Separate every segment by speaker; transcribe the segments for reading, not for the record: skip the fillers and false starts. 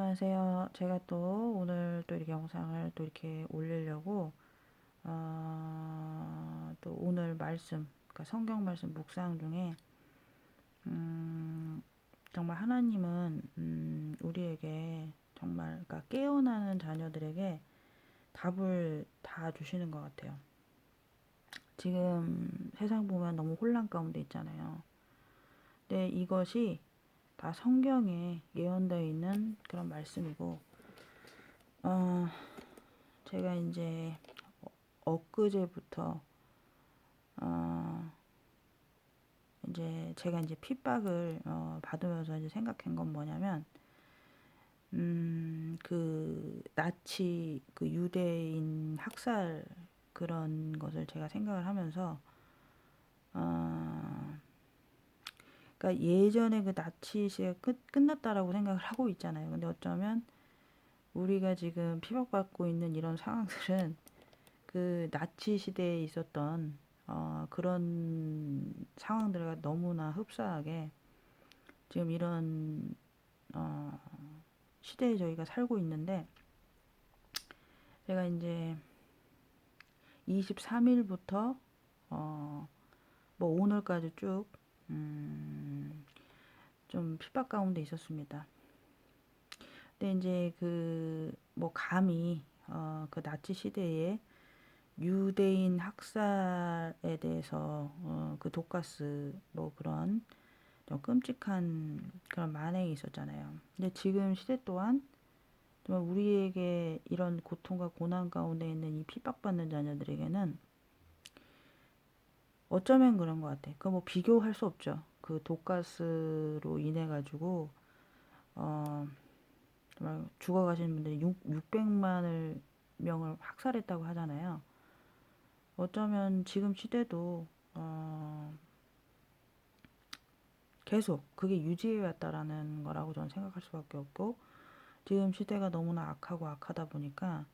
Speaker 1: 안녕하세요. 제가 또 오늘 또 이렇게 영상을 또 이렇게 올리려고 또 오늘 말씀, 그러니까 성경 말씀 묵상 중에 정말 하나님은 우리에게 정말 그러니까 깨어나는 자녀들에게 답을 다 주시는 것 같아요. 지금 세상 보면 너무 혼란 가운데 있잖아요. 근데 이것이 다 성경에 예언되어 있는 그런 말씀이고, 어, 제가 이제 엊그제부터 어 이제 제가 이제 핍박을 받으면서 이제 생각한 건 뭐냐면, 그 나치 그 유대인 학살 그런 것을 제가 생각을 하면서, 어 그러니까 예전에 그 나치 시대가 끝났다라고 생각을 하고 있잖아요. 근데 어쩌면 우리가 지금 핍박받고 있는 이런 상황들은 그 나치 시대에 있었던 그런 상황들과 너무나 흡사하게 지금 이런 어, 시대에 저희가 살고 있는데, 제가 이제 23일부터 뭐 오늘까지 쭉 좀 핍박 가운데 있었습니다. 근데 이제 그 뭐 감히 그 나치 시대에 유대인 학살에 대해서 그 독가스 뭐 그런 좀 끔찍한 그런 만행이 있었잖아요. 근데 지금 시대 또한 정말 우리에게 이런 고통과 고난 가운데 있는 이 핍박받는 자녀들에게는 어쩌면 그런 것 같아. 그 뭐 비교할 수 없죠. 그 독가스로 인해 가지고 어 정말 죽어가신 분들이 600만을 명을 학살했다고 하잖아요. 어쩌면 지금 시대도 계속 그게 유지해 왔다라는 거라고 저는 생각할 수밖에 없고, 지금 시대가 너무나 악하고 악하다 보니까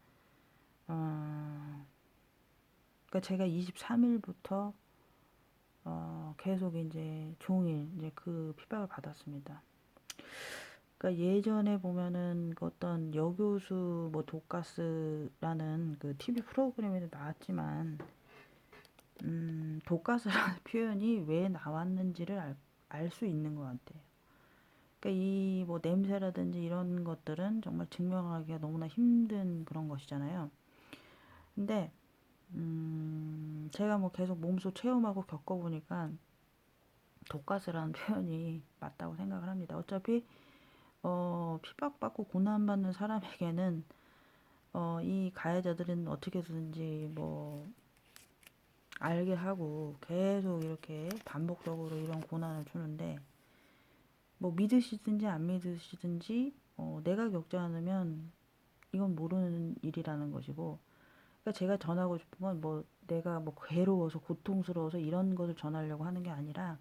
Speaker 1: 그러니까 제가 23일부터 계속 이제 종일 이제 그 핍박을 받았습니다. 그러니까 예전에 보면은 그 어떤 여교수 뭐 독가스라는 그 TV 프로그램에도 나왔지만, 독가스라는 표현이 왜 나왔는지를 알 수 있는 것 같아요. 그러니까 이 뭐 냄새라든지 이런 것들은 정말 증명하기가 너무나 힘든 그런 것이잖아요. 근데 제가 뭐 계속 몸소 체험하고 겪어보니까 독가스라는 표현이 맞다고 생각을 합니다. 어차피 핍박받고 고난받는 사람에게는 이 가해자들은 어떻게든지 뭐 알게 하고 계속 이렇게 반복적으로 이런 고난을 주는데, 뭐 믿으시든지 안 믿으시든지 내가 겪지 않으면 이건 모르는 일이라는 것이고, 그러니까 제가 전하고 싶은 건 뭐 내가 뭐 괴로워서 고통스러워서 이런 것을 전하려고 하는 게 아니라,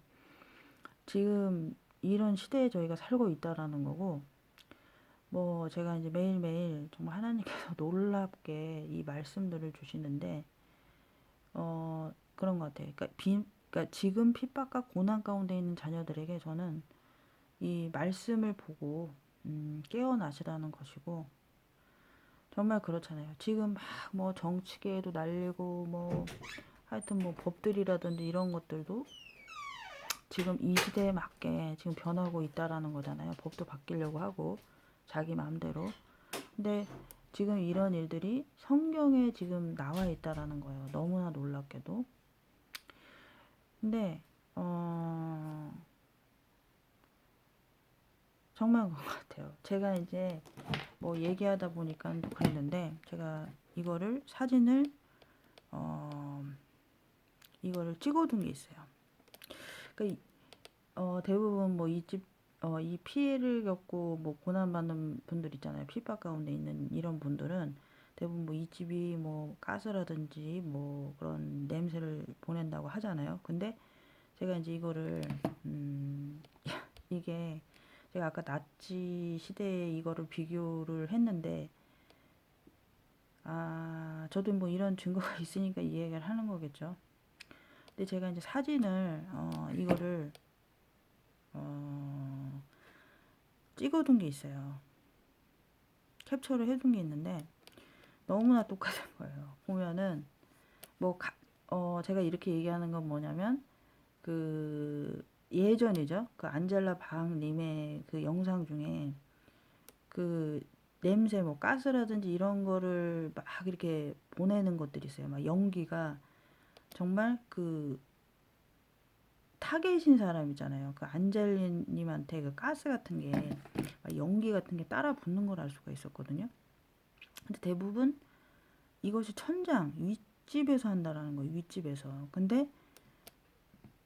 Speaker 1: 지금 이런 시대에 저희가 살고 있다라는 거고, 뭐 제가 이제 매일매일 정말 하나님께서 놀랍게 이 말씀들을 주시는데 그런 것 같아요. 그러니까 지금 핍박과 고난 가운데 있는 자녀들에게 저는 이 말씀을 보고 깨어나시라는 것이고, 정말 그렇잖아요. 지금 막 뭐 정치계에도 날리고 뭐 하여튼 뭐 법들이라든지 이런 것들도 지금 이 시대에 맞게 지금 변하고 있다라는 거잖아요. 법도 바뀌려고 하고 자기 마음대로. 근데 지금 이런 일들이 성경에 지금 나와 있다라는 거예요. 너무나 놀랍게도. 근데 정말 그런 것 같아요. 제가 이제 뭐 얘기하다 보니까 또 그랬는데, 제가 이거를 사진을 이거를 찍어둔 게 있어요. 그러니까 대부분 뭐 이 피해를 겪고 뭐 고난받는 분들 있잖아요. 핍박 가운데 있는 이런 분들은 대부분 뭐 이 집이 뭐 가스라든지 뭐 그런 냄새를 보낸다고 하잖아요. 근데 제가 이제 이거를 이게 제가 아까 나치 시대에 이거를 비교를 했는데, 저도 뭐 이런 증거가 있으니까 이 얘기를 하는 거겠죠. 근데 제가 이제 사진을 이거를 찍어둔 게 있어요. 캡처를 해둔 게 있는데 너무나 똑같은 거예요. 보면은 뭐 제가 이렇게 얘기하는 건 뭐냐면 그 예전이죠. 그 안젤라 방님의 그 영상 중에 그 냄새 뭐 가스라든지 이런 거를 막 이렇게 보내는 것들이 있어요. 막 연기가 정말 그 타겟인 사람이잖아요. 그 안젤리님한테 그 가스 같은 게 연기 같은 게 따라 붙는 걸 알 수가 있었거든요. 근데 대부분 이것이 천장 윗집에서 한다라는 거예요. 윗집에서. 근데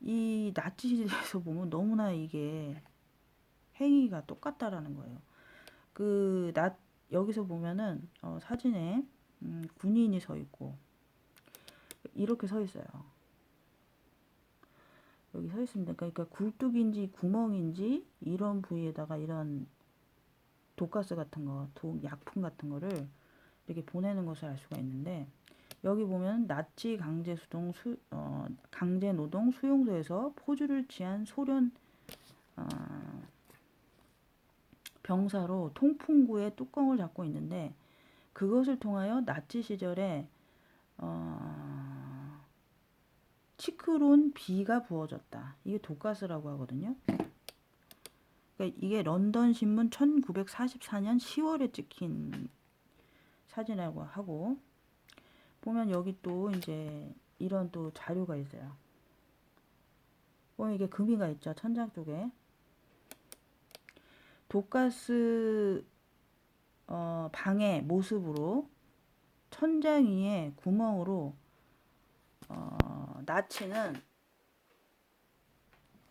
Speaker 1: 이 나치 시대에서 보면 너무나 이게 행위가 똑같다라는 거예요. 그 여기서 보면은 사진에 군인이 서 있고 이렇게 서 있어요. 여기 서 있습니다. 그러니까 굴뚝인지 구멍인지 이런 부위에다가 이런 독가스 같은 거, 약품 같은 거를 이렇게 보내는 것을 알 수가 있는데 여기 보면 나치 강제 노동 수용소에서 포주를 취한 소련 병사로 통풍구의 뚜껑을 잡고 있는데 그것을 통하여 나치 시절에 치크론 B가 부어졌다. 이게 독가스라고 하거든요. 그러니까 이게 런던 신문 1944년 10월에 찍힌 사진이라고 하고 보면 여기 또 이제 이런 또 자료가 있어요. 보면 이게 금이가 있죠. 천장 쪽에. 독가스 방의 모습으로 천장 위에 구멍으로 나치는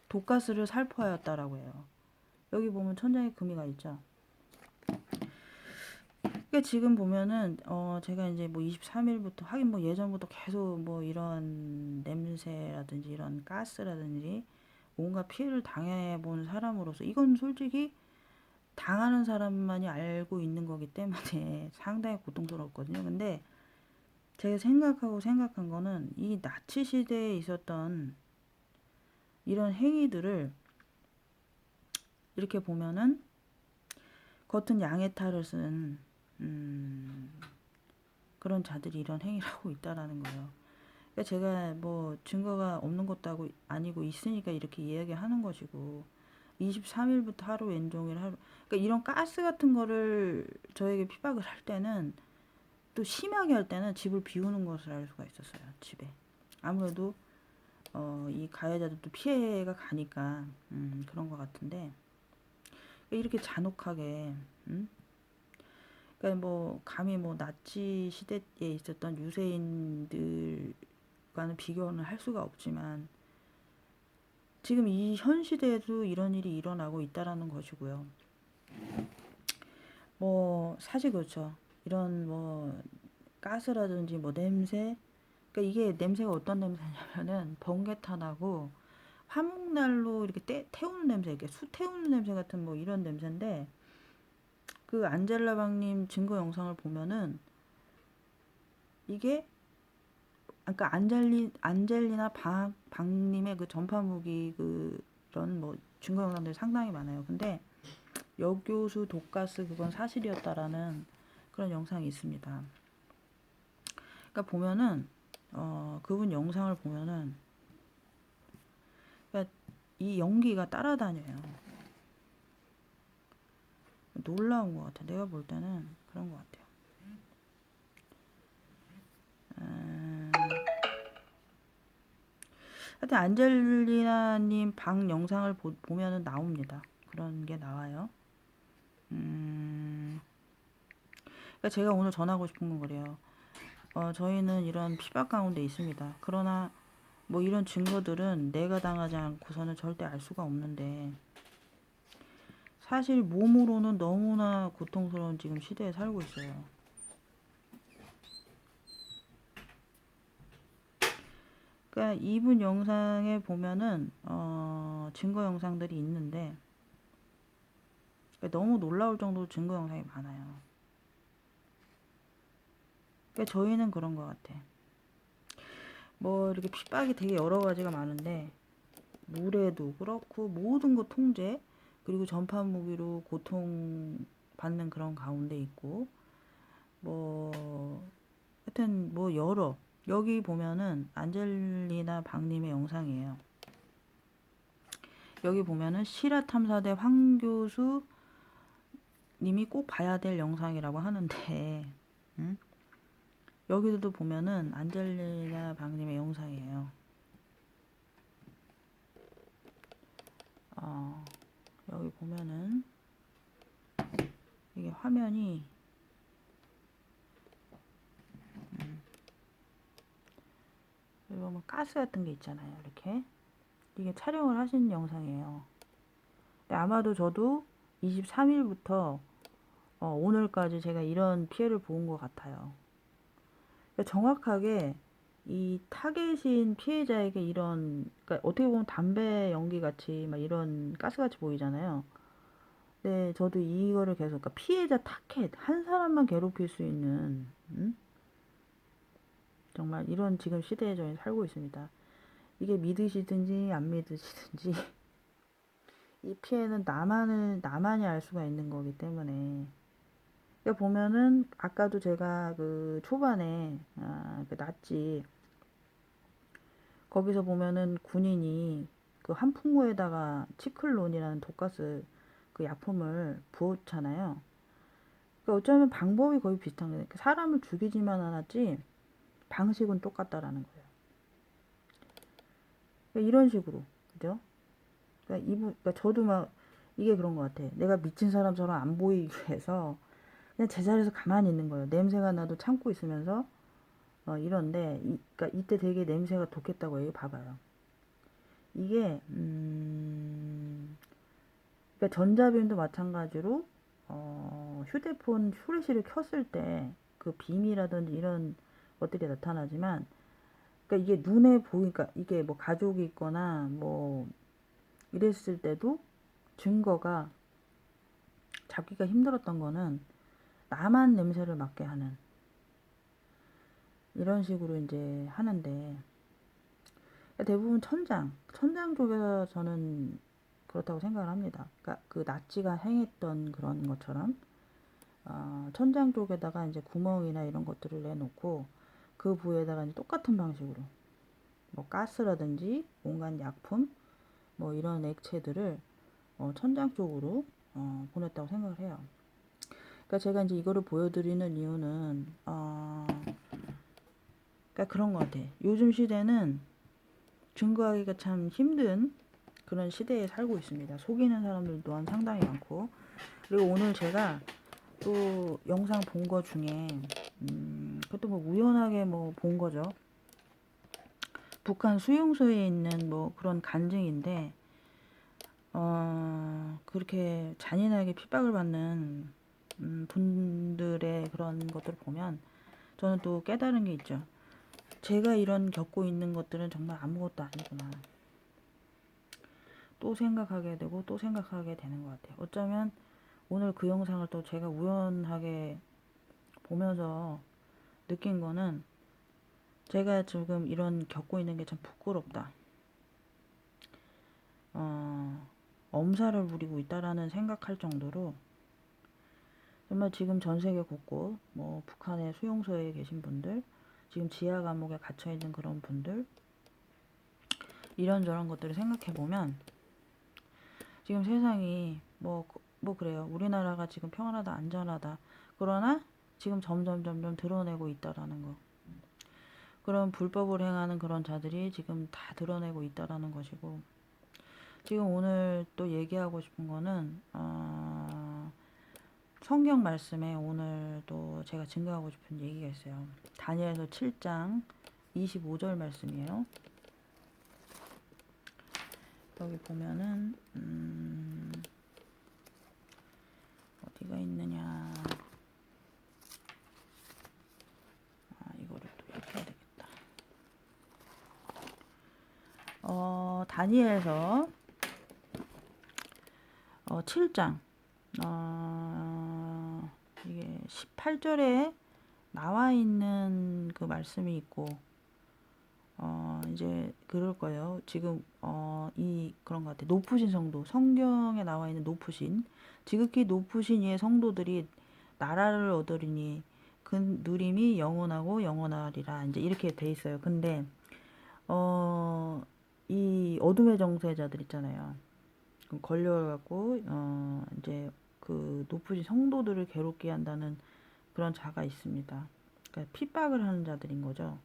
Speaker 1: 독가스를 살포하였다라고 해요. 여기 보면 천장에 금이가 있죠. 그러니까 지금 보면은 제가 이제 뭐 23일부터 하긴 뭐 예전부터 계속 뭐 이런 냄새라든지 이런 가스라든지 온갖 피해를 당해본 사람으로서 이건 솔직히 당하는 사람만이 알고 있는 거기 때문에 상당히 고통스럽거든요. 근데 제가 생각한 거는 이 나치 시대에 있었던 이런 행위들을 이렇게 보면은 겉은 양의 탈을 쓴 그런 자들이 이런 행위를 하고 있다라는 거예요. 그러니까 제가 뭐 증거가 없는 것도 아니고 있으니까 이렇게 이야기하는 것이고 23일부터 하루 왼종일 하루 그러니까 이런 가스 같은 거를 저에게 핍박을 할 때는 또 심하게 할 때는 집을 비우는 것을 알 수가 있었어요. 집에 아무래도 이 가해자들도 피해가 가니까 그런 것 같은데 이렇게 잔혹하게 그러니까 뭐 감히 뭐 나치 시대에 있었던 유세인들과는 비교는 할 수가 없지만 지금 이 현 시대에도 이런 일이 일어나고 있다라는 것이고요. 뭐 사실 그렇죠. 이런 뭐 가스라든지 뭐 냄새 그러니까 이게 냄새가 어떤 냄새냐면은 번개탄하고 화목난로 이렇게 태우는 냄새, 이렇게 수 태우는 냄새 같은 뭐 이런 냄새인데 그 안젤라 방님 증거 영상을 보면은 이게 그러니까 안젤리나 방님의 그 전파 무기 그런 뭐 증거 영상들이 상당히 많아요. 근데 여교수 독가스 그건 사실이었다라는 그런 영상이 있습니다. 그러니까 보면은 그분 영상을 보면은 그러니까 이 연기가 따라다녀요. 놀라운 것 같아. 내가 볼 때는 그런 것 같아요. 하여튼 안젤리나님 방 영상을 보면은 나옵니다. 그런 게 나와요. 그러니까 제가 오늘 전하고 싶은 건 그래요. 저희는 이런 핍박 가운데 있습니다. 그러나 뭐 이런 증거들은 내가 당하지 않고서는 절대 알 수가 없는데 사실 몸으로는 너무나 고통스러운 지금 시대에 살고 있어요. 그러니까 이분 영상에 보면은 증거 영상들이 있는데 그러니까 너무 놀라울 정도로 증거 영상이 많아요. 그러니까 저희는 그런 것 같아. 뭐 이렇게 핍박이 되게 여러 가지가 많은데 물에도 그렇고 모든 거 통제 그리고 전파 무기로 고통 받는 그런 가운데 있고, 뭐 하여튼 뭐 여러, 여기 보면은 안젤리나 박님의 영상이에요. 여기 보면은 실화탐사대 황 교수 님이 꼭 봐야 될 영상이라고 하는데, 여기도 보면은 안젤리나 박님의 영상이에요. 여기 보면은 이게 화면이 여기 보면 가스 같은 게 있잖아요. 이렇게 이게 촬영을 하신 영상이에요. 근데 아마도 저도 23일부터 오늘까지 제가 이런 피해를 본 것 같아요. 그러니까 정확하게 이 타겟인 피해자에게 이런, 그러니까 어떻게 보면 담배 연기 같이 막 이런 가스 같이 보이잖아요. 네, 저도 이거를 계속, 그러니까 피해자 타겟 한 사람만 괴롭힐 수 있는, 정말 이런 지금 시대에 저희 살고 있습니다. 이게 믿으시든지 안 믿으시든지 이 피해는 나만이 알 수가 있는 거기 때문에. 그러니까 보면은 아까도 제가 그 초반에 그 낫지, 거기서 보면은 군인이 그 한풍구에다가 치클론이라는 독가스 그 약품을 부었잖아요. 그러니까 어쩌면 방법이 거의 비슷한 거예요. 사람을 죽이지만 않았지 방식은 똑같다라는 거예요. 그러니까 이런 식으로, 그죠? 그러니까 저도 막 이게 그런 것 같아. 내가 미친 사람처럼 안 보이기 위해서 그냥 제자리에서 가만히 있는 거예요. 냄새가 나도 참고 있으면서 이런데 그러니까 이때 되게 냄새가 독했다고 해요. 봐봐요. 이게 그러니까 전자비임도 마찬가지로 휴대폰 후레쉬를 켰을 때 그 빔이라든지 이런 것들이 나타나지만, 그러니까 이게 눈에 보이니까 이게 뭐 가족이 있거나 뭐 이랬을 때도 증거가 잡기가 힘들었던 거는 나만 냄새를 맡게 하는 이런 식으로 이제 하는데, 대부분 천장 쪽에서 저는 그렇다고 생각을 합니다. 그러니까 그 나치가 행했던 그런 것처럼 천장 쪽에다가 이제 구멍이나 이런 것들을 내놓고 그 부에다가 이제 똑같은 방식으로 뭐 가스라든지 온갖 약품 뭐 이런 액체들을 천장 쪽으로 보냈다고 생각을 해요. 그러니까 제가 이제 이거를 보여드리는 이유는 그러니까 그런 것 같아. 요즘 시대는 증거하기가 참 힘든 그런 시대에 살고 있습니다. 속이는 사람들 또한 상당히 많고, 그리고 오늘 제가 또 영상 본 거 중에 그것도 뭐 우연하게 뭐 본 거죠. 북한 수용소에 있는 뭐 그런 간증인데 그렇게 잔인하게 핍박을 받는 분들의 그런 것들을 보면 저는 또 깨달은 게 있죠. 제가 이런 겪고 있는 것들은 정말 아무것도 아니구나. 또 생각하게 되고 또 생각하게 되는 것 같아요. 어쩌면 오늘 그 영상을 또 제가 우연하게 보면서 느낀 거는 제가 지금 이런 겪고 있는 게 참 부끄럽다. 엄살을 부리고 있다라는 생각할 정도로 정말 지금 전 세계 곳곳 뭐 북한의 수용소에 계신 분들, 지금 지하 감옥에 갇혀 있는 그런 분들, 이런저런 것들을 생각해 보면 지금 세상이 뭐 그래요. 우리나라가 지금 평안하다, 안전하다. 그러나 지금 점점 드러내고 있다라는 거. 그런 불법을 행하는 그런 자들이 지금 다 드러내고 있다라는 것이고, 지금 오늘 또 얘기하고 싶은 거는 성경 말씀에 오늘 또 제가 증거하고 싶은 얘기가 있어요. 다니엘서 7장 25절 말씀이에요. 여기 보면은 어디가 있느냐. 이거를 또 이렇게 해야 되겠다. 다니엘서 7장 이게 18절에 나와 있는 그 말씀이 있고, 이제 그럴 거예요. 지금 이 그런 것 같아. 높으신 성도, 성경에 나와 있는 높으신, 지극히 높으신 이의 성도들이 나라를 얻으리니 그 누림이 영원하고 영원하리라. 이제 이렇게 돼 있어요. 근데 이 어둠의 정세자들 있잖아요. 걸려갖고 이제 그 높으신 성도들을 괴롭게 한다는 그런 자가 있습니다. 그러니까 핍박을 하는 자들인 거죠.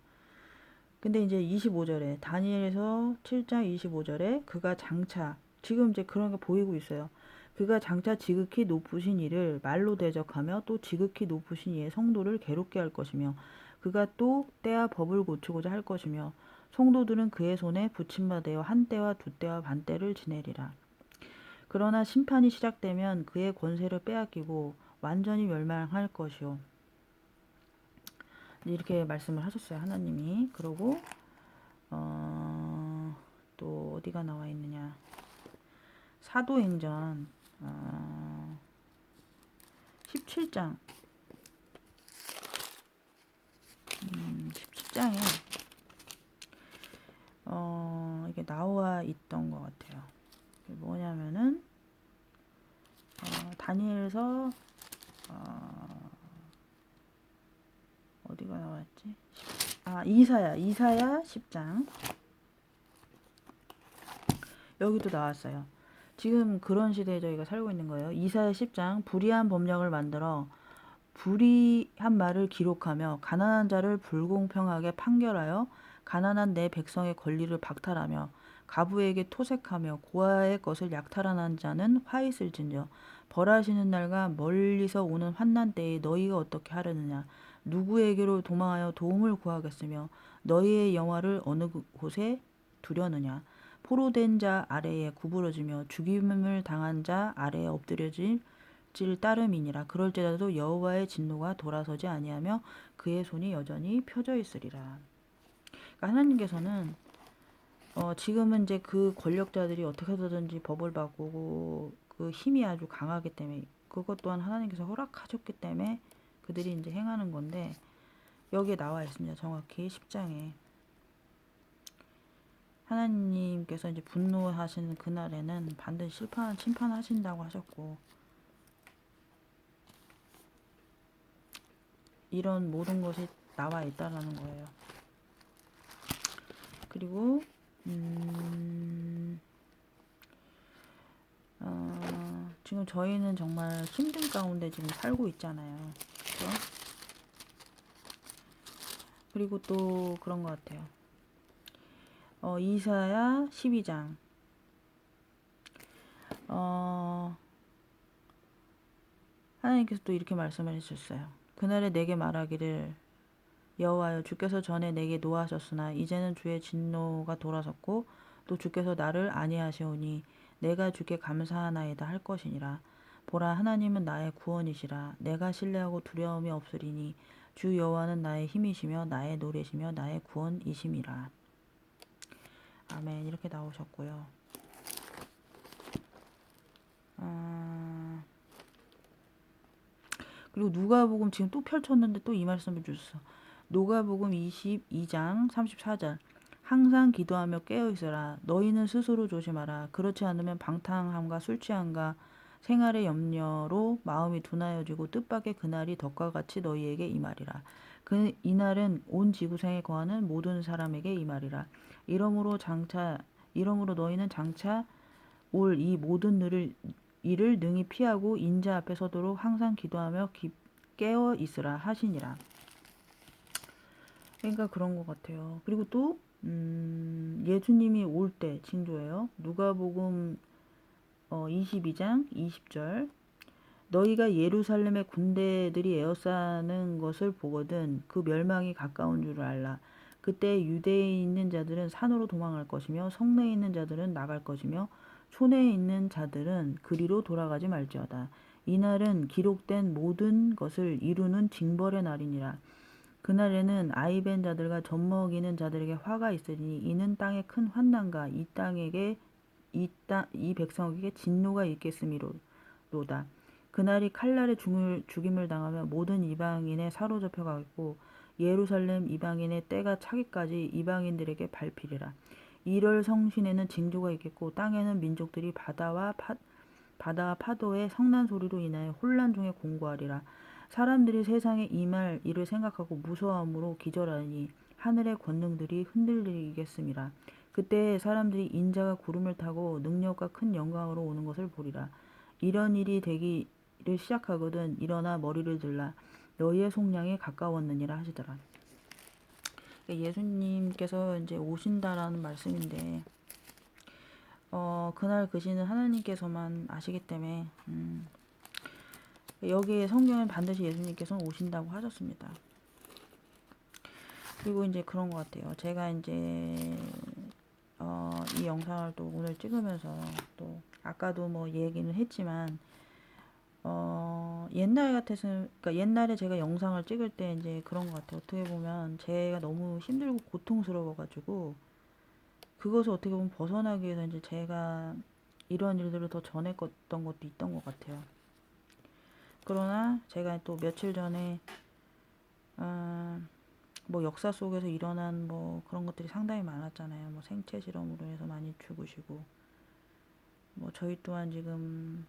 Speaker 1: 근데 이제 25절에 다니엘에서 7장 25절에 그가 장차 지금 이제 그런 게 보이고 있어요. 그가 장차 지극히 높으신 이를 말로 대적하며 또 지극히 높으신 이의 성도를 괴롭게 할 것이며 그가 또 때와 법을 고치고자 할 것이며 성도들은 그의 손에 붙임받아 한 때와 두 때와 반 때를 지내리라. 그러나 심판이 시작되면 그의 권세를 빼앗기고 완전히 멸망할 것이요. 이렇게 말씀을 하셨어요. 하나님이. 그러고 또 어디가 나와 있느냐. 사도행전 17장 17장에 이게 나와 있던 것 같아요. 뭐냐면은 다니엘서 어디가 나왔지? 이사야 10장 여기도 나왔어요. 지금 그런 시대에 저희가 살고 있는 거예요. 이사야 10장 불의한 법령을 만들어 불의한 말을 기록하며 가난한 자를 불공평하게 판결하여 가난한 내 백성의 권리를 박탈하며 가부에게 토색하며 고아의 것을 약탈하는 자는 화 있을진저 벌하시는 날과 멀리서 오는 환난 때에 너희가 어떻게 하려느냐 누구에게로 도망하여 도움을 구하겠으며 너희의 영화를 어느 곳에 두려느냐 포로된 자 아래에 구부러지며 죽임을 당한 자 아래에 엎드려질 따름이니라. 그럴지라도 여호와의 진노가 돌아서지 아니하며 그의 손이 여전히 펴져 있으리라. 그러니까 하나님께서는 지금은 이제 그 권력자들이 어떻게 해서든지 법을 바꾸고 그 힘이 아주 강하기 때문에 그것 또한 하나님께서 허락하셨기 때문에 그들이 이제 행하는 건데 여기에 나와 있습니다. 정확히 10장에 하나님께서 이제 분노하시는 그날에는 반드시 심판하신다고 하셨고 이런 모든 것이 나와 있다라는 거예요. 그리고 지금 저희는 정말 힘든 가운데 지금 살고 있잖아요. 그렇죠? 그리고 또 그런 것 같아요. 이사야 12장 하나님께서 또 이렇게 말씀을 해주셨어요. 그날에 내게 말하기를 여호와여 주께서 전에 내게 노하셨으나 이제는 주의 진노가 돌아섰고 또 주께서 나를 아니하시오니 내가 주께 감사하나이다 할 것이니라. 보라 하나님은 나의 구원이시라. 내가 신뢰하고 두려움이 없으리니 주 여호와는 나의 힘이시며 나의 노래시며 나의 구원이심이라. 아멘. 이렇게 나오셨고요. 그리고 누가복음 지금 또 펼쳤는데 또 이 말씀을 주셨어. 누가복음 22장 34절 항상 기도하며 깨어있으라. 너희는 스스로 조심하라. 그렇지 않으면 방탕함과 술취함과 생활의 염려로 마음이 둔하여지고 뜻밖의 그날이 덕과 같이 너희에게 임하리라. 이날은 온 지구상에 거하는 모든 사람에게 임하리라. 이러므로 너희는 장차 올 이 모든 일을 능히 피하고 인자 앞에 서도록 항상 기도하며 깨어 있으라 하시니라. 그러니까 그런 것 같아요. 그리고 또 예수님이 올 때 징조예요. 누가복음 22장 20절 너희가 예루살렘의 군대들이 에워싸는 것을 보거든 그 멸망이 가까운 줄 알라. 그때 유대에 있는 자들은 산으로 도망할 것이며 성내에 있는 자들은 나갈 것이며 촌에 있는 자들은 그리로 돌아가지 말지어다. 이날은 기록된 모든 것을 이루는 징벌의 날이니라. 그날에는 아이벤 자들과 젖먹이는 자들에게 화가 있으리니 이는 땅의 큰 환난과 이 백성에게 진노가 있겠음이로다. 그날이 칼날에 죽임을 당하며 모든 이방인에 사로잡혀 가고 예루살렘 이방인의 때가 차기까지 이방인들에게 밟히리라. 이럴 성신에는 징조가 있겠고 땅에는 민족들이 바다와 파도의 성난 소리로 인하여 혼란 중에 공고하리라. 사람들이 세상에 임할 일을 생각하고 무서움으로 기절하니 하늘의 권능들이 흔들리겠음이라. 그때 사람들이 인자가 구름을 타고 능력과 큰 영광으로 오는 것을 보리라. 이런 일이 되기를 시작하거든 일어나 머리를 들라. 너희의 속량이 가까웠느니라 하시더라. 예수님께서 이제 오신다라는 말씀인데, 그날 그시는 하나님께서만 아시기 때문에, 여기에 성경은 반드시 예수님께서는 오신다고 하셨습니다. 그리고 이제 그런 것 같아요. 제가 이제, 이 영상을 또 오늘 찍으면서 또, 아까도 뭐 얘기는 했지만, 옛날 같아서, 그러니까 옛날에 제가 영상을 찍을 때 이제 그런 것 같아요. 어떻게 보면 제가 너무 힘들고 고통스러워가지고, 그것을 어떻게 보면 벗어나기 위해서 이제 제가 이런 일들을 더 전했던 것도 있던 것 같아요. 그러나 제가 또 며칠 전에, 뭐 역사 속에서 일어난 뭐 그런 것들이 상당히 많았잖아요. 뭐 생체 실험으로 해서 많이 죽으시고, 뭐 저희 또한 지금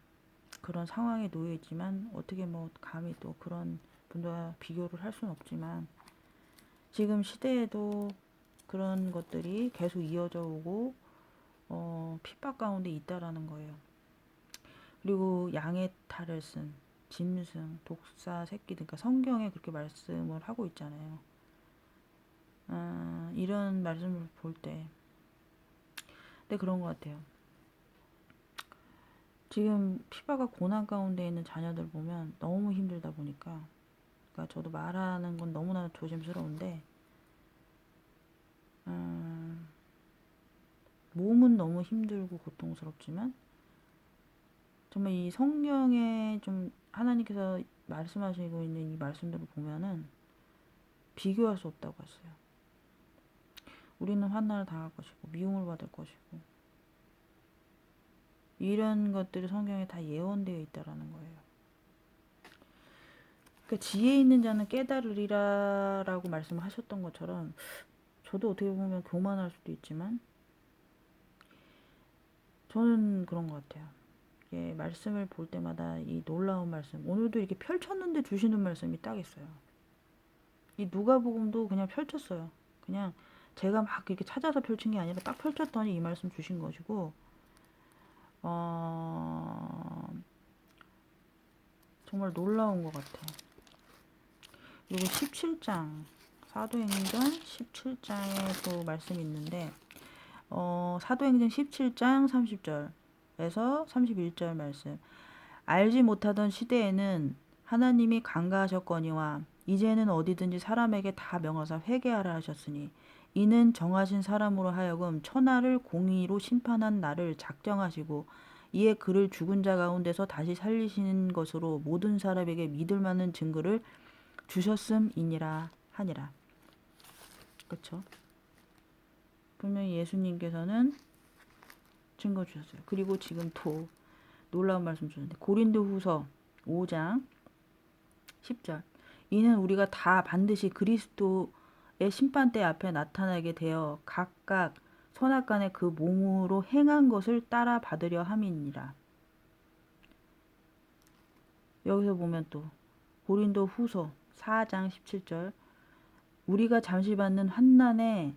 Speaker 1: 그런 상황에 놓여 있지만 어떻게 뭐 감히 또 그런 분들과 비교를 할 수는 없지만 지금 시대에도 그런 것들이 계속 이어져 오고 핍박 가운데 있다라는 거예요. 그리고 양의 탈을 쓴 짐승, 독사 새끼들, 그러니까 성경에 그렇게 말씀을 하고 있잖아요. 이런 말씀을 볼 때, 근데 그런 것 같아요. 지금 핍박과 고난 가운데 있는 자녀들 보면 너무 힘들다 보니까, 그러니까 저도 말하는 건 너무나 조심스러운데, 몸은 너무 힘들고 고통스럽지만 정말 이 성경에 좀 하나님께서 말씀하시고 있는 이 말씀들을 보면은 비교할 수 없다고 했어요. 우리는 환난을 당할 것이고 미움을 받을 것이고 이런 것들이 성경에 다 예언되어 있다라는 거예요. 그러니까 지혜 있는 자는 깨달으리라라고 말씀하셨던 것처럼 저도 어떻게 보면 교만할 수도 있지만 저는 그런 것 같아요. 말씀을 볼 때마다 이 놀라운 말씀, 오늘도 이렇게 펼쳤는데 주시는 말씀이 딱 있어요. 이 누가복음도 그냥 펼쳤어요. 그냥 제가 막 이렇게 찾아서 펼친 게 아니라 딱 펼쳤더니 이 말씀 주신 것이고, 정말 놀라운 것 같아요. 그리고 17장, 사도행전 17장에 또 말씀이 있는데, 사도행전 17장 30절에서 31절 말씀. 알지 못하던 시대에는 하나님이 간과하셨거니와 이제는 어디든지 사람에게 다 명하사 회개하라 하셨으니 이는 정하신 사람으로 하여금 천하를 공의로 심판한 날을 작정하시고 이에 그를 죽은 자 가운데서 다시 살리시는 것으로 모든 사람에게 믿을 만한 증거를 주셨음이니라 하니라. 그렇죠? 분명히 예수님께서는 증거 주셨어요. 그리고 지금 또 놀라운 말씀 주셨는데 고린도후서 5장 10절. 이는 우리가 다 반드시 그리스도의 심판대 앞에 나타나게 되어 각각 선악간에 그 몸으로 행한 것을 따라 받으려 함이니라. 여기서 보면 또 고린도후서 4장 17절. 우리가 잠시 받는 환난에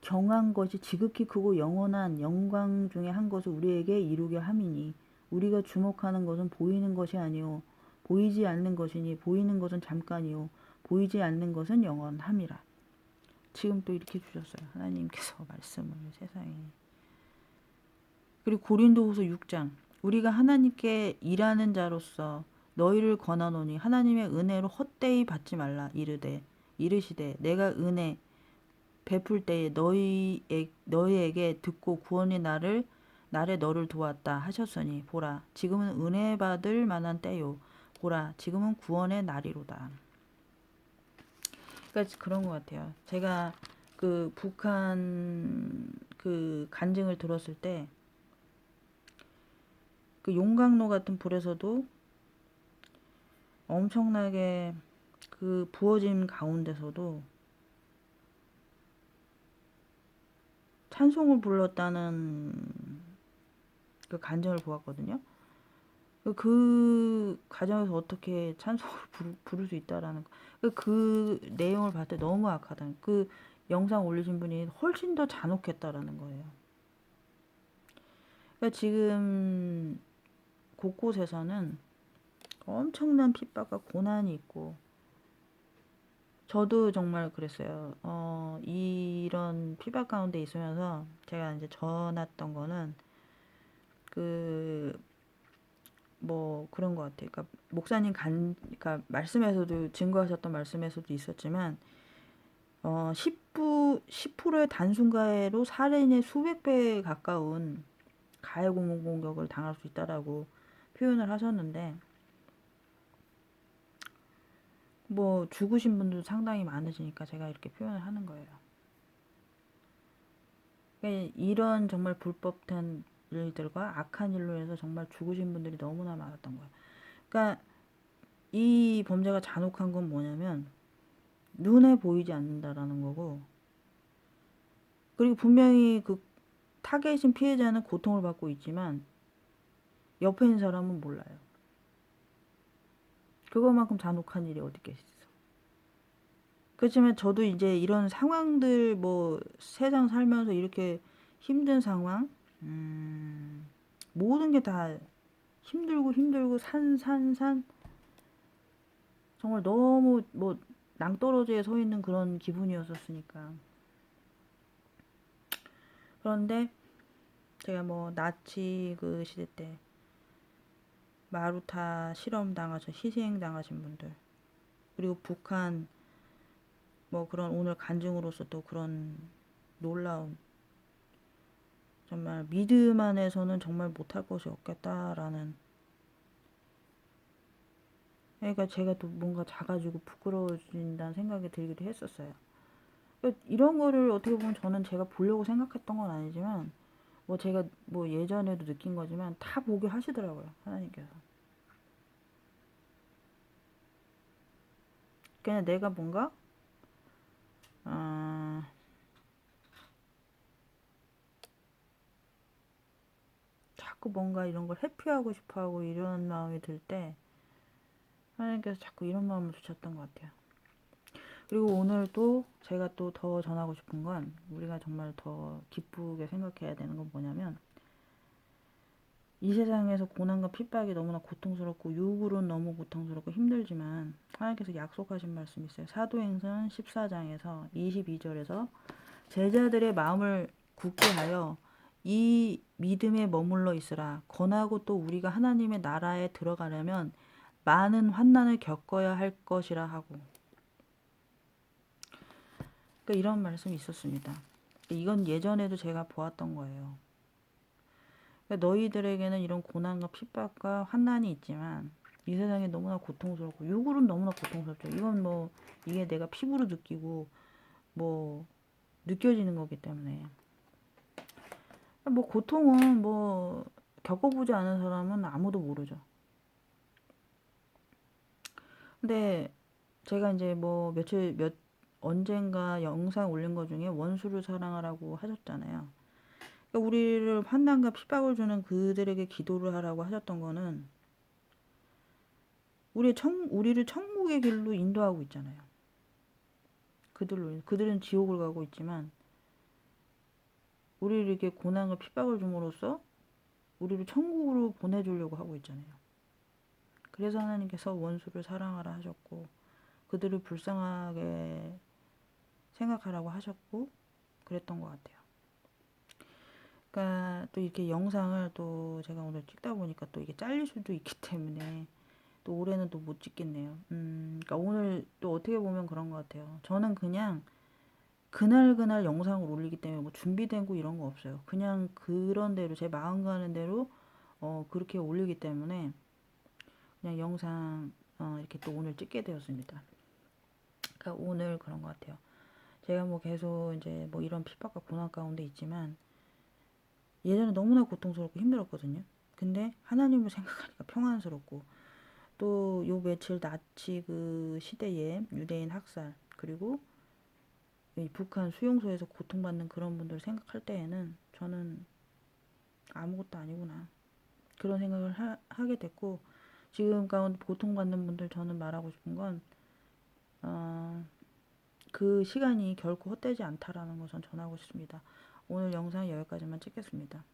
Speaker 1: 경한 것이 지극히 크고 영원한 영광 중에 한 것을 우리에게 이루게 함이니 우리가 주목하는 것은 보이는 것이 아니요 보이지 않는 것이니 보이는 것은 잠깐이요 보이지 않는 것은 영원함이라. 지금 또 이렇게 주셨어요. 하나님께서 말씀을 세상에. 그리고 고린도후서 6장. 우리가 하나님께 일하는 자로서 너희를 권하노니 하나님의 은혜로 헛되이 받지 말라. 이르시되 내가 은혜 베풀 때에 너희에게 듣고 구원의 날에 너를 도왔다 하셨으니 보라 지금은 은혜 받을 만한 때요 보라 지금은 구원의 날이로다. 그러니까 그런 것 같아요. 제가 그 북한 그 간증을 들었을 때 그 용광로 같은 불에서도 엄청나게 그 부어짐 가운데서도 찬송을 불렀다는 그 간증을 보았거든요. 그 과정에서 어떻게 찬송을 부를 수 있다라는 거. 그 내용을 봤을 때 너무 악하다. 그 영상 올리신 분이 훨씬 더 잔혹했다라는 거예요. 그러니까 지금 곳곳에서는 엄청난 핍박과 고난이 있고, 저도 정말 그랬어요. 이런 핍박 가운데 있으면서 제가 이제 전했던 거는 그 뭐 그런 것 같아요. 그러니까 목사님 그러니까 말씀에서도 증거하셨던 말씀에서도 있었지만 10%의 단순 가해로 살인의 수백 배에 가까운 가해 공격을 당할 수 있다라고 표현을 하셨는데, 뭐 죽으신 분들도 상당히 많으시니까 제가 이렇게 표현을 하는 거예요. 그러니까 이런 정말 불법된 일들과 악한 일로 해서 정말 죽으신 분들이 너무나 많았던 거예요. 그러니까 이 범죄가 잔혹한 건 뭐냐면 눈에 보이지 않는다라는 거고, 그리고 분명히 그 타겟인 피해자는 고통을 받고 있지만 옆에 있는 사람은 몰라요. 그것만큼 잔혹한 일이 어디 있겠어. 그렇지만 저도 이제 이런 상황들, 뭐 세상 살면서 이렇게 힘든 상황, 모든 게 다 힘들고 산 정말 너무 뭐 낭떠러지에 서 있는 그런 기분이었었으니까. 그런데 제가 뭐 나치 그 시대 때 마루타 실험 당하셔 희생 당하신 분들, 그리고 북한 뭐 그런 오늘 간증으로서 또 그런 놀라운, 정말 믿음 안에서는 정말 못할 것이 없겠다라는, 그러니까 제가 또 뭔가 작아지고 부끄러워진다는 생각이 들기도 했었어요. 그러니까 이런 거를 어떻게 보면 저는 제가 보려고 생각했던 건 아니지만, 뭐 제가 뭐 예전에도 느낀 거지만 다 보게 하시더라고요, 하나님께서. 그냥 내가 뭔가 아, 자꾸 뭔가 이런 걸 회피하고 싶어하고 이런 마음이 들 때 하나님께서 자꾸 이런 마음을 주셨던 것 같아요. 그리고 오늘 또 제가 또 더 전하고 싶은 건, 우리가 정말 더 기쁘게 생각해야 되는 건 뭐냐면, 이 세상에서 고난과 핍박이 너무나 고통스럽고 육으로는 너무 고통스럽고 힘들지만 하나님께서 약속하신 말씀이 있어요. 사도행전 14장에서 22절에서 제자들의 마음을 굳게 하여 이 믿음에 머물러 있으라. 권하고 또 우리가 하나님의 나라에 들어가려면 많은 환난을 겪어야 할 것이라 하고. 그러니까 이런 말씀이 있었습니다. 이건 예전에도 제가 보았던 거예요. 그러니까 너희들에게는 이런 고난과 핍박과 환난이 있지만 이 세상에 너무나 고통스럽고, 육으로는 너무나 고통스럽죠. 이건 뭐 이게 내가 피부로 느끼고 뭐 느껴지는 거기 때문에, 뭐 고통은 뭐 겪어보지 않은 사람은 아무도 모르죠. 근데 제가 이제 뭐 언젠가 영상 올린 거 중에 원수를 사랑하라고 하셨잖아요. 그러니까 우리를 환난과 핍박을 주는 그들에게 기도를 하라고 하셨던 거는 우리를 천국의 길로 인도하고 있잖아요. 그들은 지옥을 가고 있지만 우리를 이렇게 고난과 핍박을 줌으로써 우리를 천국으로 보내주려고 하고 있잖아요. 그래서 하나님께서 원수를 사랑하라 하셨고 그들을 불쌍하게 생각하라고 하셨고 그랬던 것 같아요. 그러니까 또 이렇게 영상을 또 제가 오늘 찍다 보니까 또 이게 잘릴 수도 있기 때문에 또 올해는 또 못 찍겠네요. 그러니까 오늘 또 어떻게 보면 그런 것 같아요. 저는 그냥 그날 영상을 올리기 때문에 뭐 준비되고 이런 거 없어요. 그냥 그런 대로 제 마음 가는 대로 그렇게 올리기 때문에 그냥 영상 이렇게 또 오늘 찍게 되었습니다. 그러니까 오늘 그런 것 같아요. 제가 뭐 계속 이제 뭐 이런 핍박과 고난 가운데 있지만 예전에 너무나 고통스럽고 힘들었거든요. 근데 하나님을 생각하니까 평안스럽고, 또 요 며칠 나치 그 시대에 유대인 학살 그리고 이 북한 수용소에서 고통받는 그런 분들 생각할 때에는 저는 아무것도 아니구나 그런 생각을 하게 됐고 지금 가운데 고통받는 분들 저는 말하고 싶은 건 그 시간이 결코 헛되지 않다라는 거 전 전하고 싶습니다. 오늘 영상 여기까지만 찍겠습니다.